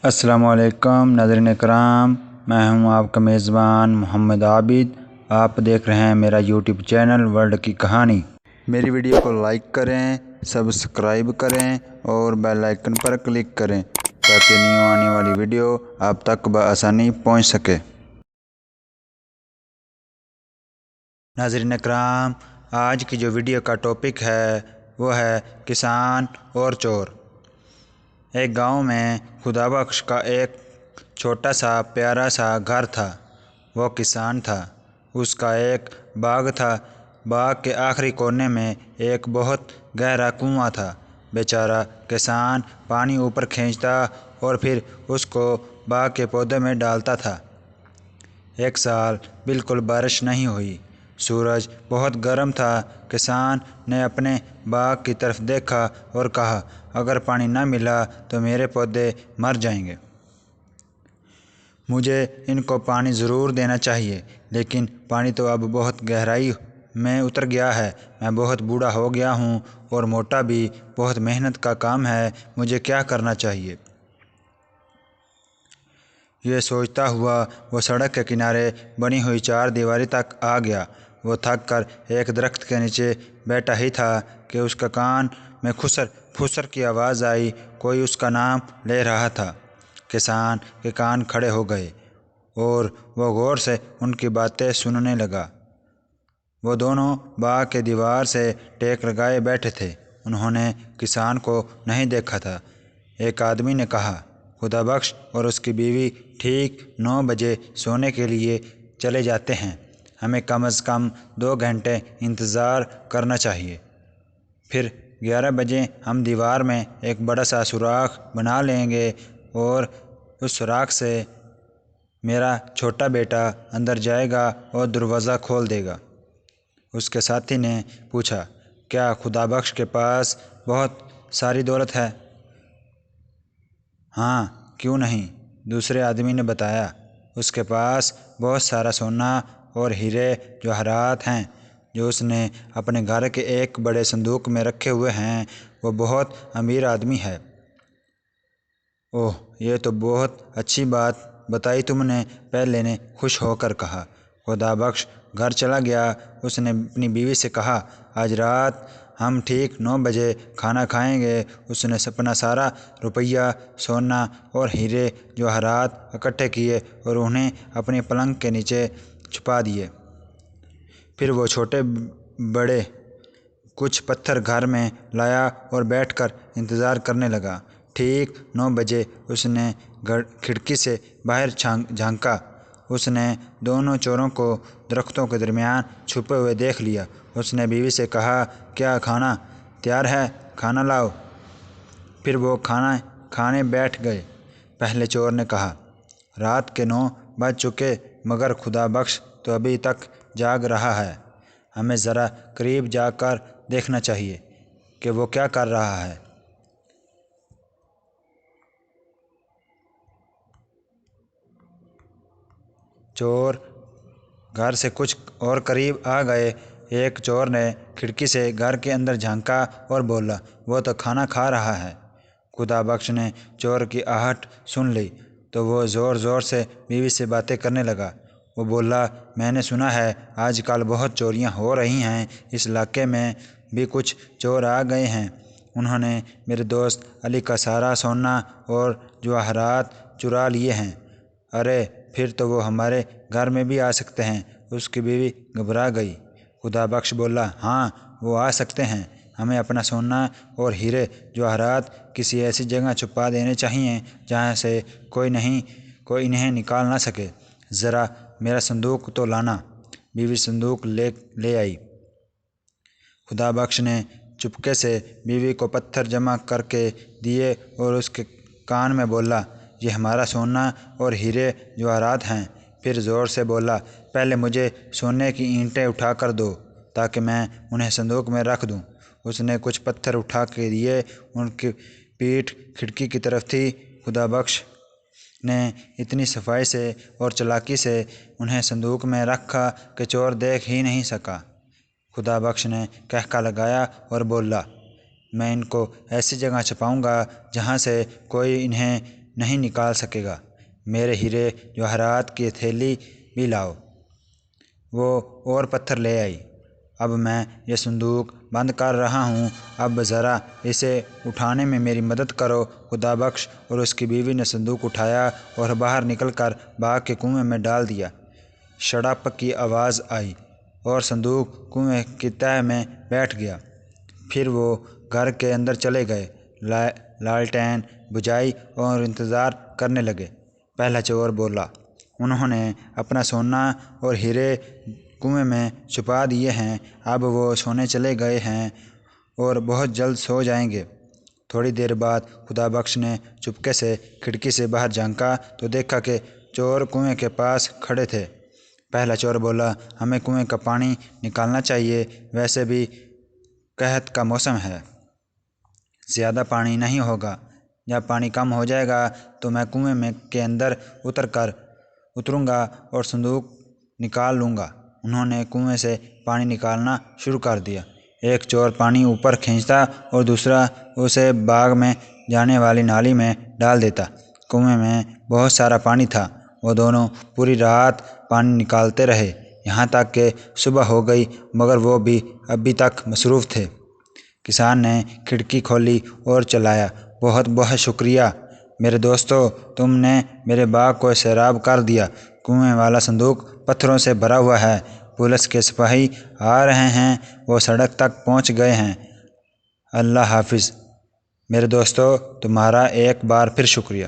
अस्सलामुअलैकुम नाज़रीन कराम, मैं हूं आपका मेज़बान मोहम्मद आबिद। आप देख रहे हैं मेरा यूट्यूब चैनल वर्ल्ड की कहानी। मेरी वीडियो को लाइक करें, सब्सक्राइब करें और बेल आइकन पर क्लिक करें ताकि न्यू आने वाली वीडियो आप तक बआसानी पहुंच सके। नाज़रीन कराम, आज की जो वीडियो का टॉपिक है वो है किसान और चोर। एक गांव में खुदाबख्श का एक छोटा सा प्यारा सा घर था। वो किसान था। उसका एक बाग था। बाग के आखिरी कोने में एक बहुत गहरा कुआं था। बेचारा किसान पानी ऊपर खींचता और फिर उसको बाग के पौधे में डालता था। एक साल बिल्कुल बारिश नहीं हुई। सूरज बहुत गर्म था। किसान ने अपने बाग की तरफ देखा और कहा, अगर पानी न मिला तो मेरे पौधे मर जाएंगे। मुझे इनको पानी ज़रूर देना चाहिए, लेकिन पानी तो अब बहुत गहराई में उतर गया है। मैं बहुत बूढ़ा हो गया हूँ और मोटा भी। बहुत मेहनत का काम है। मुझे क्या करना चाहिए? ये सोचता हुआ वो सड़क के किनारे बनी हुई चार दीवारी तक आ गया। वो थक कर एक दरख्त के नीचे बैठा ही था कि उसका कान में खुसर फुसर की आवाज़ आई। कोई उसका नाम ले रहा था। किसान के कान खड़े हो गए और वो गौर से उनकी बातें सुनने लगा। वो दोनों बाग के दीवार से टेक लगाए बैठे थे। उन्होंने किसान को नहीं देखा था। एक आदमी ने कहा, खुदाबख्श और उसकी बीवी ठीक 9 बजे सोने के लिए चले जाते हैं। हमें कम से कम 2 घंटे इंतज़ार करना चाहिए। फिर 11 बजे हम दीवार में एक बड़ा सा सुराख बना लेंगे और उस सुराख से मेरा छोटा बेटा अंदर जाएगा और दरवाज़ा खोल देगा। उसके साथी ने पूछा, क्या खुदाबख्श के पास बहुत सारी दौलत है? हाँ, क्यों नहीं, दूसरे आदमी ने बताया। उसके पास बहुत सारा सोना और हीरे जवाहरात हैं जो उसने अपने घर के एक बड़े संदूक में रखे हुए हैं। वो बहुत अमीर आदमी है। ओह, ये तो बहुत अच्छी बात बताई तुमने, पहले ने खुश होकर कहा। खुदाबख्श घर चला गया। उसने अपनी बीवी से कहा, आज रात हम ठीक 9 बजे खाना खाएंगे। उसने अपना सारा रुपया, सोना और हीरे जवाहरात इकट्ठे किए और उन्हें अपने पलंग के नीचे छुपा दिए। फिर वो छोटे बड़े कुछ पत्थर घर में लाया और बैठकर इंतज़ार करने लगा। ठीक 9 बजे उसने खिड़की से बाहर झांका। उसने दोनों चोरों को दरख्तों के दरमियान छुपे हुए देख लिया। उसने बीवी से कहा, क्या खाना तैयार है? खाना लाओ। फिर वो खाना खाने बैठ गए। पहले चोर ने कहा, रात के 9 बज चुके मगर खुदाबख्श तो अभी तक जाग रहा है। हमें ज़रा करीब जाकर देखना चाहिए कि वो क्या कर रहा है। चोर घर से कुछ और करीब आ गए। एक चोर ने खिड़की से घर के अंदर झांका और बोला, वो तो खाना खा रहा है। खुदाबख्श ने चोर की आहट सुन ली तो वो ज़ोर ज़ोर से बीवी से बातें करने लगा। वो बोला, मैंने सुना है आजकल बहुत चोरियां हो रही हैं। इस इलाके में भी कुछ चोर आ गए हैं। उन्होंने मेरे दोस्त अली का सारा सोना और जवाहरात चुरा लिए हैं। अरे, फिर तो वो हमारे घर में भी आ सकते हैं। उसकी बीवी घबरा गई। खुदाबख्श बोला, हाँ, वो आ सकते हैं। हमें अपना सोना और हीरे जवाहरात किसी ऐसी जगह छुपा देने चाहिए जहाँ से कोई इन्हें निकाल ना सके। ज़रा मेरा संदूक तो लाना। बीवी संदूक ले आई। खुदाबख्श ने चुपके से बीवी को पत्थर जमा करके दिए और उसके कान में बोला, ये हमारा सोना और हीरे जवाहरात हैं। फिर ज़ोर से बोला, पहले मुझे सोने की ईंटें उठा कर दो ताकि मैं उन्हें संदूक में रख दूं। उसने कुछ पत्थर उठा के दिए। उनकी पीठ खिड़की की तरफ थी। खुदाबख्श ने इतनी सफाई से और चालाकी से उन्हें संदूक में रखा कि चोर देख ही नहीं सका। खुदाबख्श ने कहका लगाया और बोला, मैं इनको ऐसी जगह छुपाऊंगा जहाँ से कोई इन्हें نہیں نکال سکے گا۔ میرے ہیرے جواہرات کی تھیلی بھی لاؤ۔ وہ اور پتھر لے آئی۔ اب میں یہ صندوق بند کر رہا ہوں، اب ذرا اسے اٹھانے میں میری مدد کرو۔ خدا بخش اور اس کی بیوی نے صندوق اٹھایا اور باہر نکل کر باغ کے کنویں میں ڈال دیا۔ شڑپ کی آواز آئی اور صندوق کنویں کی تہہ میں بیٹھ گیا۔ پھر وہ گھر کے اندر چلے گئے، لالٹین بجھائی اور انتظار کرنے لگے۔ پہلا چور بولا، انہوں نے اپنا سونا اور ہیرے کنویں میں چھپا دیے ہیں، اب وہ سونے چلے گئے ہیں اور بہت جلد سو جائیں گے۔ تھوڑی دیر بعد خدا بخش نے چپکے سے کھڑکی سے باہر جھانکا تو دیکھا کہ چور کنویں کے پاس کھڑے تھے۔ پہلا چور بولا، ہمیں کنویں کا پانی نکالنا چاہیے، ویسے بھی قحط کا موسم ہے، زیادہ پانی نہیں ہوگا۔ جب پانی کم ہو جائے گا تو میں کنویں کے اندر اتروں گا اور صندوق نکال لوں گا۔ انہوں نے کنویں سے پانی نکالنا شروع کر دیا۔ ایک چور پانی اوپر کھینچتا اور دوسرا اسے باغ میں جانے والی نالی میں ڈال دیتا۔ کنویں میں بہت سارا پانی تھا۔ وہ دونوں پوری رات پانی نکالتے رہے، یہاں تک کہ صبح ہو گئی، مگر وہ بھی ابھی تک مصروف تھے۔ کسان نے کھڑکی کھولی اور چلایا، بہت بہت شکریہ میرے دوستو، تم نے میرے باغ کو سیراب کر دیا۔ کنویں والا صندوق پتھروں سے بھرا ہوا ہے، پولیس کے سپاہی آ رہے ہیں، وہ سڑک تک پہنچ گئے ہیں۔ اللہ حافظ میرے دوستو، تمہارا ایک بار پھر شکریہ۔